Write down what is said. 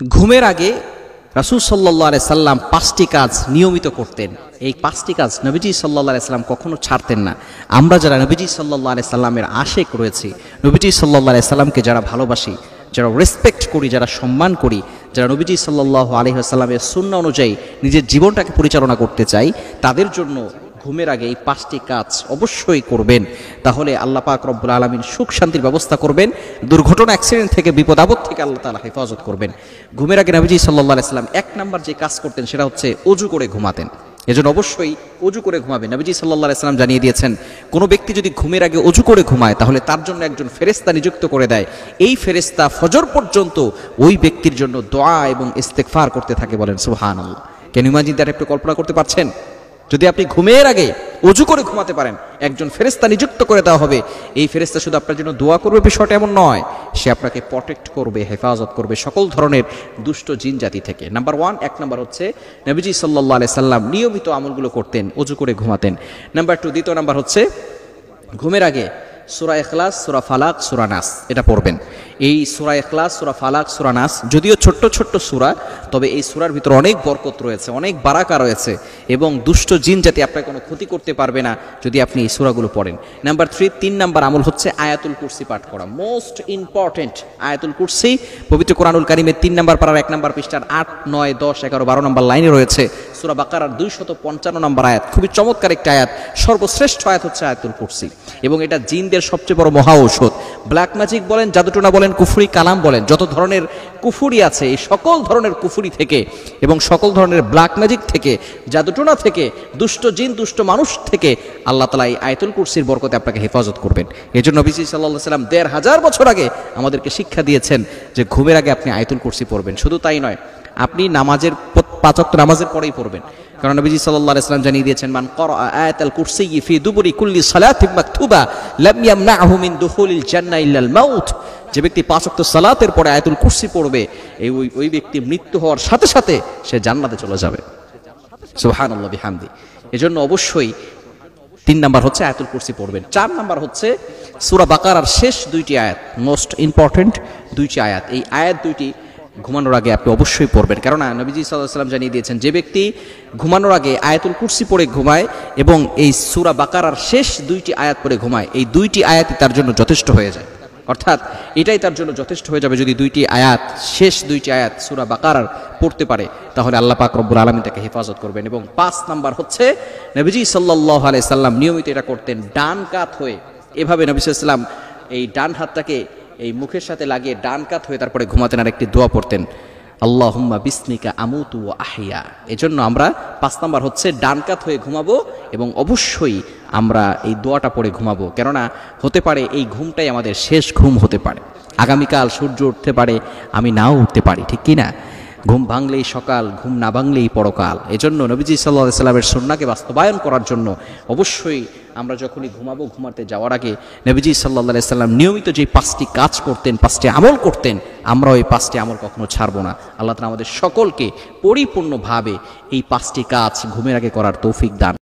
ঘুমের আগে রাসূল সাল্লাল্লাহু আলাইহি সাল্লাম 5টি কাজ নিয়মিত করতেন। এই 5টি কাজ নবীজি সাল্লাল্লাহু আলাইহি সাল্লাম কখনো ছাড়তেন না। আমরা যারা নবীজি সাল্লাল্লাহু আলাইহি সাল্লামের আশিক রয়েছি, নবীজি সাল্লাল্লাহু আলাইহি সাল্লামকে যারা ভালোবাসি, যারা রেসপেক্ট করি, যারা সম্মান করি, যারা নবীজি সাল্লাল্লাহু আলাইহি সাল্লামের সুন্নাহ অনুযায়ী নিজের জীবনটাকে পরিচালনা করতে চাই, তাদের জন্য ঘুমের আগে এই 5টি কাজ অবশ্যই করবেন। তাহলে আল্লাহ পাক রব্বুল আলামিন সুখ শান্তির ব্যবস্থা করবেন, দুর্ঘটনা অ্যাক্সিডেন্ট থেকে, বিপদ আপদ থেকে আল্লাহ তাআলা হেফাজত করবেন। ঘুমের আগে নবীজি সাল্লাল্লাহু আলাইহি সাল্লাম 1 নাম্বার যে কাজ করতেন সেটা হচ্ছে ওযু করে ঘুমাতেন। এজন্য অবশ্যই ওযু করে ঘুমাবেন। নবীজি সাল্লাল্লাহু আলাইহি সাল্লাম জানিয়ে দিয়েছেন, কোনো ব্যক্তি যদি ঘুমের আগে ওযু করে ঘুমায় তাহলে তার জন্য একজন ফেরেশতা নিযুক্ত করে দেয়। এই ফেরেশতা ফজর পর্যন্ত ওই ব্যক্তির জন্য দোয়া এবং ইস্তেগফার করতে থাকে। বলেন সুবহানাল্লাহ। Can you imagine that? একটু কল্পনা করতে পারছেন? যদি আপনি ঘুমের আগে ওযু করে ঘুমাতে পারেন, একজন ফেরেশতা নিযুক্ত করে দেওয়া হবে। এই ফেরেশতা শুধু আপনার জন্য দোয়া করবে বিষয়টা এমন নয়, সে আপনাকে প্রটেক্ট করবে, হেফাজত করবে সকল ধরনের দুষ্ট জিন জাতি থেকে। নাম্বার 1, 1 নাম্বার হচ্ছে নবীজি সাল্লাল্লাহু আলাইহি সাল্লাম নিয়মিত আমলগুলো করতেন, ওযু করে ঘুমাতেন। নাম্বার 2, দ্বিতীয় নাম্বার হচ্ছে ঘুমের আগে সূরা ইখলাস, সূরা ফালাক, সূরা নাস এটা পড়বেন। এই সূরা ইখলাস, সূরা ফালাক, সূরা নাস যদিও ছোট্ট ছোট্ট সূরা, তবে এই সূরার ভিতর অনেক বরকত রয়েছে, অনেক বারাকা রয়েছে এবং দুষ্ট জিন জাতি আপনার কোনো ক্ষতি করতে পারবে না যদি আপনি এই সূরাগুলো পড়েন। নাম্বার 3 নাম্বার আমল হচ্ছে আয়াতুল কুরসি পাঠ করা। মোস্ট ইম্পর্টেন্ট আয়াতুল কুরসি পবিত্র কোরআনুল কারীমের 3 নাম্বার পারার 1 নাম্বার পৃষ্ঠার 8, 9, 10, 11, 12 নাম্বার লাইনে রয়েছে। সূরা বাকারার 255 নাম্বার আয়াত, খুবই চমৎকার একটা আয়াত। সর্বশ্রেষ্ঠ আয়াত হচ্ছে আয়াতুল কুরসি এবং এটা জিনদের সবচেয়ে বড় মহা ঔষধ। ব্ল্যাক ম্যাজিক বলেন, জাদুটোনা বলেন, কুফরি কালাম বলেন, যত ধরনের কুফরি আছে এই সকল ধরনের কুফরি থেকে এবং সকল ধরনের ব্ল্যাক ম্যাজিক থেকে, জাদুটোনা থেকে, দুষ্ট জিন দুষ্ট মানুষ থেকে আল্লাহ তাআলা এই আয়াতুল কুরসির বরকতে আপনাকে হেফাজত করবেন। এজন্য নবী সাল্লাল্লাহু আলাইহি সাল্লাম 1500 বছর আগে আমাদেরকে শিক্ষা দিয়েছেন যে ঘুমের আগে আপনি আয়াতুল কুরসি পড়বেন। শুধু তাই নয়, আপনি নামাজের 5 ওয়াক্ত নামাজের পরেই পড়বেন। কারণ নবীজি সাল্লাল্লাহু আলাইহি সাল্লাম জানিয়ে দিয়েছেন, মান ক্বারা আয়াতাল কুরসি ফি দুবুরি কুল্লি সালাতিন মাকতুবা লাম ইয়ামনাহু মিন দুখুলিল জান্নাহ ইল্লাল মাউত। যে ব্যক্তি 5 ওয়াক্ত সালাতের পরে আয়াতুল কুরসি পড়বে, ওই ব্যক্তি মৃত্যু হওয়ার সাথে সাথে সে জান্নাতে চলে যাবে। সুবহানাল্লাহ বিহামদি। এজন্য অবশ্যই 3 নাম্বার হচ্ছে আয়াতুল কুরসি পড়বেন। 4 নাম্বার হচ্ছে সূরা বাকারার শেষ 2টি আয়াত, মোস্ট ইম্পর্টেন্ট 2টি আয়াত। এই আয়াত 2টি ঘুমানোর আগে আপনি অবশ্যই পড়বেন। কারণ নবীজি সাল্লাল্লাহু আলাইহি সাল্লাম জানিয়ে দিয়েছেন, যে ব্যক্তি ঘুমানোর আগে আয়াতুল কুরসি পড়ে ঘুমায় এবং এই সূরা বাকারার শেষ 2টি আয়াত পড়ে ঘুমায়, এই 2টি আয়াতই তার জন্য যথেষ্ট হয়ে যায়। অর্থাৎ এটাই তার জন্য যথেষ্ট হয়ে যাবে। যদি 2টি আয়াত, শেষ 2টি আয়াত সূরা বাকারার পড়তে পারে, তাহলে আল্লাহ পাক রব্বুল আলামিন তাকে হেফাজত করবেন। এবং 5 নাম্বার হচ্ছে নবীজি সাল্লাল্লাহু আলাইহি সাল্লাম নিয়মিত এটা করতেন, ডান কাত হয়ে। এভাবে নবী সাল্লাল্লাহু আলাইহি সাল্লাম এই ডান হাতটাকে এই মুখের সাথে লাগিয়ে ডান কাত হয়ে তারপরে ঘুমাতেন আর একটি দোয়া পড়তেন, আল্লাহুম্মা বিসমিকা আমুতু ওয়া আহইয়া। এজন্য আমরা 5 নাম্বার হচ্ছে ডান কাত হয়ে ঘুমাবো এবং অবশ্যই আমরা এই দোয়াটা পড়ে ঘুমাবো। কেননা হতে পারে এই ঘুমটাই আমাদের শেষ ঘুম হতে পারে। আগামীকাল সূর্য উঠতে পারে, আমি নাও উঠতে পারি, ঠিক কি না? ঘুম ভাঙলেই সকাল, ঘুম না ভাঙলেই পরকাল। এজন্য নবীজি সাল্লাল্লাহু আলাইহি সাল্লামের সুন্নাহকে বাস্তবায়ন করার জন্য অবশ্যই আমরা যখনই ঘুমাবো, ঘুমাতে যাওয়ার আগে নবীজি সাল্লাল্লাহু আলাইহি সাল্লাম নিয়মিত যে 5টি কাজ করতেন, 5টি আমল করতেন, আমরা ওই 5টি আমল কখনো ছাড়বো না। আল্লাহ তাআলা আমাদের সকলকে পরিপূর্ণভাবে এই 5টি কাজ ঘুমের আগে করার তৌফিক দান